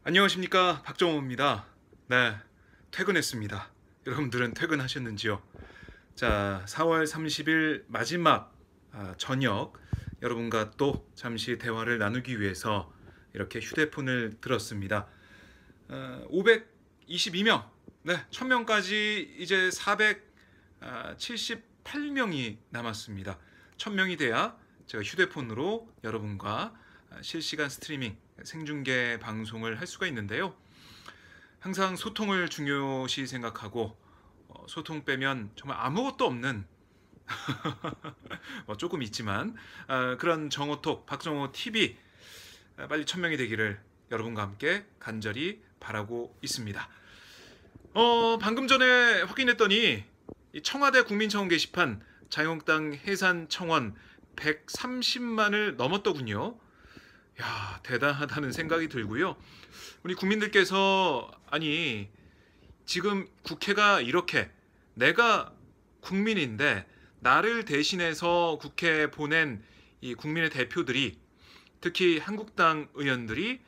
안녕하십니까, 박정호입니다. 네, 퇴근했습니다. 여러분들은 퇴근하셨는지요? 자, 4월 30일 마지막 저녁, 여러분과 또 잠시 대화를 나누기 위해서 이렇게 휴대폰을 들었습니다. 522명, 네, 1000명까지 이제 478명이 남았습니다. 1000명이 돼야 제가 휴대폰으로 여러분과 실시간 스트리밍 생중계 방송을 할 수가 있는데요. 항상 소통을 중요시 생각하고 소통 빼면 정말 아무것도 없는 조금 있지만 그런 정오톡 박정호 TV 빨리 1000명이 되기를 여러분과 함께 간절히 바라고 있습니다. 방금 전에 확인했더니 청와대 국민청원 게시판 자유한국당 해산 청원 130만을 넘었더군요. 야, 대단하다는 생각이 들고요. 우리 국민들께서 아니 지금 국회가 이렇게 내가 국민인데 나를 대신해서 국회에 보낸 이 국민의 대표들이 특히 한국당 의원들이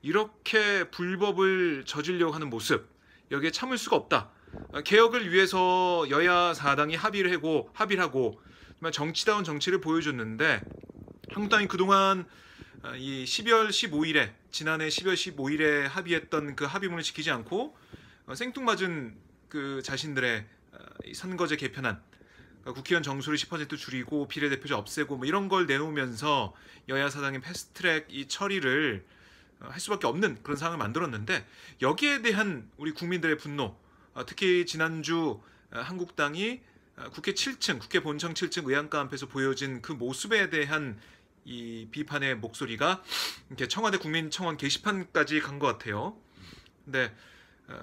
이렇게 불법을 저지르려고 하는 모습 여기에 참을 수가 없다. 개혁을 위해서 여야 사당이 합의를 하고 정치다운 정치를 보여줬는데 한국당이 그동안 이 12월 15일에 지난해 12월 15일에 합의했던 그 합의문을 지키지 않고 생뚱맞은 그 자신들의 선거제 개편안 국회의원 정수를 10% 줄이고 비례대표제 없애고 뭐 이런 걸 내놓으면서 여야 사당의 패스트트랙 이 처리를 할 수밖에 없는 그런 상황을 만들었는데 여기에 대한 우리 국민들의 분노 특히 지난주 한국당이 국회 7층 국회 본청 7층 의안가 앞에서 보여진 그 모습에 대한 이 비판의 목소리가 이렇게 청와대 국민청원 게시판까지 간 것 같아요. 근데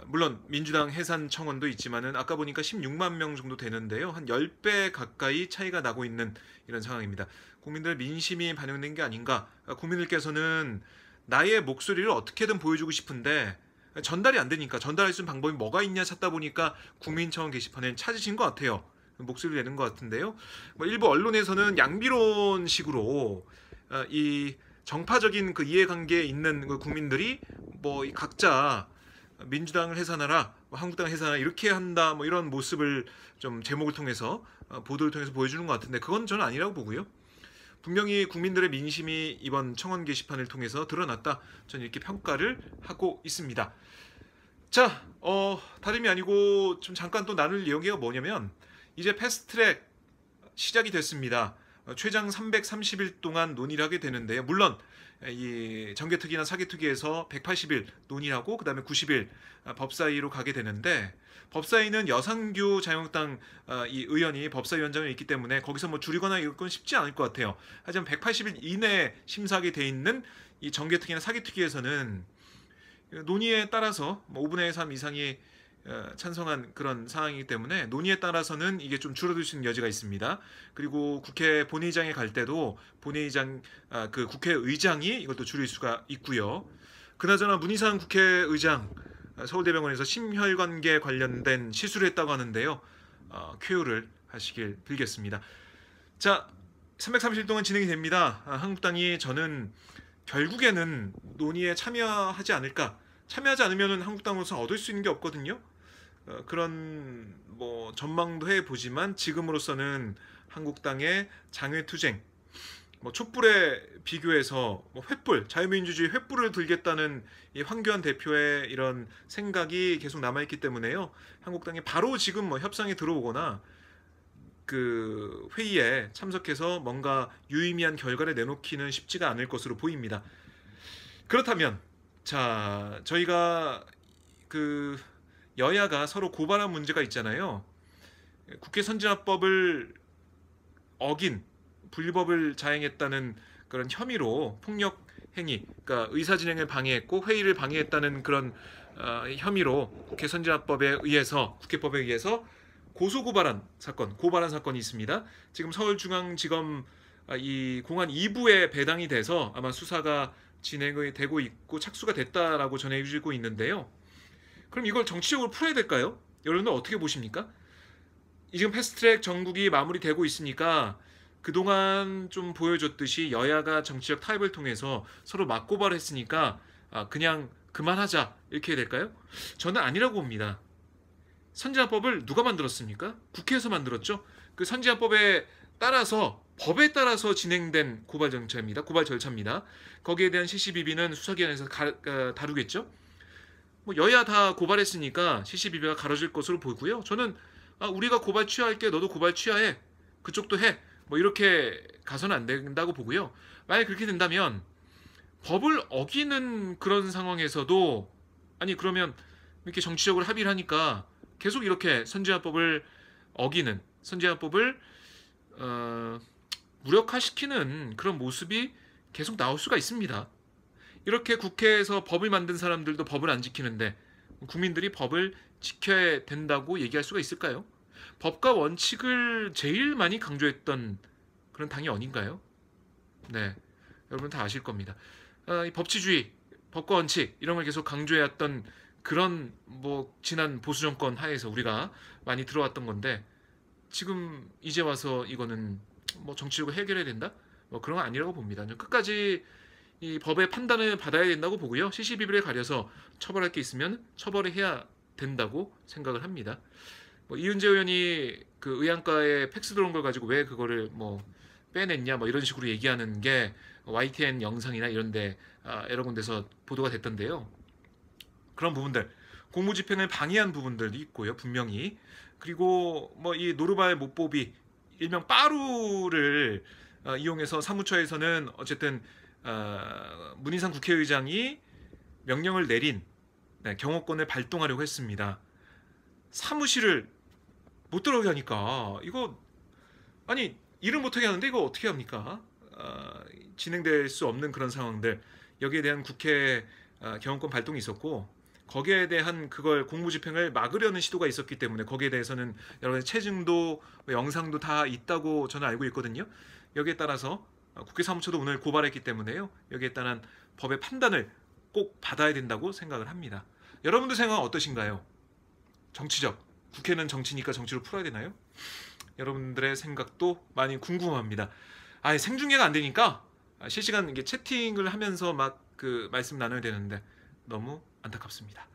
물론 민주당 해산 청원도 있지만은 아까 보니까 16만 명 정도 되는데요. 한 10배 가까이 차이가 나고 있는 이런 상황입니다. 국민들의 민심이 반영된 게 아닌가. 국민들께서는 나의 목소리를 어떻게든 보여주고 싶은데 전달이 안 되니까 전달할 수 있는 방법이 뭐가 있냐 찾다 보니까 국민청원 게시판에 찾으신 것 같아요. 목소리를 내는 것 같은데요. 뭐 일부 언론에서는 양비론식으로 이 정파적인 그 이해관계에 있는 그 국민들이 뭐 각자 민주당을 해산하라, 한국당을 해산하라 이렇게 한다, 뭐 이런 모습을 좀 제목을 통해서 보도를 통해서 보여주는 것 같은데 그건 저는 아니라고 보고요. 분명히 국민들의 민심이 이번 청원 게시판을 통해서 드러났다. 저는 이렇게 평가를 하고 있습니다. 자, 다름이 아니고 좀 잠깐 또 나눌 이야기가 뭐냐면 이제 패스트트랙 시작이 됐습니다. 최장 330일 동안 논의를 하게 되는데요. 물론 이 정개특위나 사개특위에서 180일 논의하고 그다음에 90일 법사위로 가게 되는데 법사위는 여상규 자유한국당 이 의원이 법사위원장에 있기 때문에 거기서 뭐 줄이거나 이런 건 쉽지 않을 것 같아요. 하지만 180일 이내에 심사하게 돼 있는 이 정개특위나 사개특위에서는 논의에 따라서 뭐 5분의 3 이상이 찬성한 그런 상황이기 때문에 논의에 따라서는 이게 좀 줄어들 수 있는 여지가 있습니다. 그리고 국회 본회의장에 갈 때도 본회의장 그 국회의장이 이걸 또 줄일 수가 있고요. 그나저나 문희상 국회의장 서울대병원에서 심혈관계 관련된 시술을 했다고 하는데요. 쾌유를 하시길 빌겠습니다. 자, 330일 동안 진행이 됩니다. 한국당이 저는 결국에는 논의에 참여하지 않을까. 참여하지 않으면 한국당으로서 얻을 수 있는 게 없거든요. 그런 뭐 전망도 해보지만 지금으로서는 한국당의 장외투쟁, 뭐 촛불에 비교해서 뭐 횃불, 자유민주주의 횃불을 들겠다는 이 황교안 대표의 이런 생각이 계속 남아있기 때문에요. 한국당이 바로 지금 뭐 협상에 들어오거나 그 회의에 참석해서 뭔가 유의미한 결과를 내놓기는 쉽지가 않을 것으로 보입니다. 그렇다면 자, 저희가 그 여야가 서로 고발한 문제가 있잖아요. 국회 선진화법을 어긴 불법을 자행했다는 그런 혐의로 폭력 행위, 그러니까 의사진행을 방해했고 회의를 방해했다는 그런 혐의로 국회 선진화법에 의해서 국회법에 의해서 고발한 사건이 있습니다. 지금 서울중앙지검 이 공안 2부에 배당이 돼서 아마 수사가 진행이 되고 있고 착수가 됐다라고 전해지고 있는데요. 그럼 이걸 정치적으로 풀어야 될까요? 여러분들 어떻게 보십니까? 지금 패스트트랙 정국이 마무리되고 있으니까 그동안 좀 보여줬듯이 여야가 정치적 타협을 통해서 서로 맞고발을 했으니까 그냥 그만하자 이렇게 해야 될까요? 저는 아니라고 봅니다. 선지화법을 누가 만들었습니까? 국회에서 만들었죠. 그 선지화법에 따라서 법에 따라서 진행된 고발 절차입니다. 고발 절차입니다. 거기에 대한 CCBB는 수사기관에서 다루겠죠. 뭐 여야 다 고발했으니까 CCBB가 가려질 것으로 보고요. 저는 우리가 고발 취하할게, 너도 고발 취하해, 그쪽도 해, 뭐 이렇게 가서는 안 된다고 보고요. 만약 그렇게 된다면 법을 어기는 그런 상황에서도 아니 그러면 이렇게 정치적으로 합의를 하니까 계속 이렇게 선지화법을 어기는 선지화법을 무력화시키는 그런 모습이 계속 나올 수가 있습니다. 이렇게 국회에서 법을 만든 사람들도 법을 안 지키는데 국민들이 법을 지켜야 된다고 얘기할 수가 있을까요? 법과 원칙을 제일 많이 강조했던 그런 당이 어딘가요? 네, 여러분 다 아실 겁니다. 이 법치주의, 법과 원칙 이런 걸 계속 강조해왔던 그런 뭐 지난 보수 정권 하에서 우리가 많이 들어왔던 건데 지금 이제 와서 이거는 뭐 정치적으로 해결해야 된다? 뭐 그런 건 아니라고 봅니다. 끝까지 이 법의 판단을 받아야 된다고 보고요. CCBB를 가려서 처벌할 게 있으면 처벌을 해야 된다고 생각을 합니다. 뭐 이은재 의원이 그 의안가에 팩스 들어온 걸 가지고 왜 그거를 뭐 빼냈냐 뭐 이런 식으로 얘기하는 게 YTN 영상이나 이런데 여러 군데서 보도가 됐던데요. 그런 부분들, 공무집행을 방해한 부분들도 있고요, 분명히. 그리고 뭐 이 노르발 못보비 일명 빠루를 이용해서 사무처에서는 어쨌든 문희상 국회의장이 명령을 내린 경호권을 발동하려고 했습니다. 사무실을 못 들어가게 하니까 이거 아니 일을 못하게 하는데 이거 어떻게 합니까? 진행될 수 없는 그런 상황들, 여기에 대한 국회 경호권 발동이 있었고 거기에 대한 그걸 공무집행을 막으려는 시도가 있었기 때문에 거기에 대해서는 여러 가지 체증도 영상도 다 있다고 저는 알고 있거든요. 여기에 따라서 국회 사무처도 오늘 고발했기 때문에요. 여기에 따른 법의 판단을 꼭 받아야 된다고 생각을 합니다. 여러분들 생각은 어떠신가요? 정치적, 국회는 정치니까 정치로 풀어야 되나요? 여러분들의 생각도 많이 궁금합니다. 생중계가 안 되니까 실시간 이게 채팅을 하면서 막 그 말씀 나눠야 되는데 너무 안타깝습니다.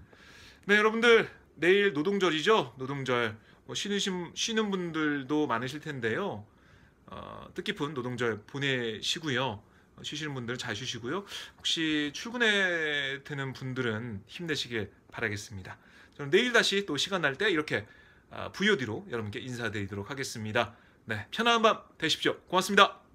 네, 여러분들 내일 노동절이죠. 노동절 쉬는 분들도 많으실 텐데요. 뜻깊은 노동절 보내시고요. 쉬시는 분들 잘 쉬시고요. 혹시 출근해야 되는 분들은 힘내시길 바라겠습니다. 저는 내일 다시 또 시간 날 때 이렇게 VOD로 여러분께 인사드리도록 하겠습니다. 네, 편안한 밤 되십시오. 고맙습니다.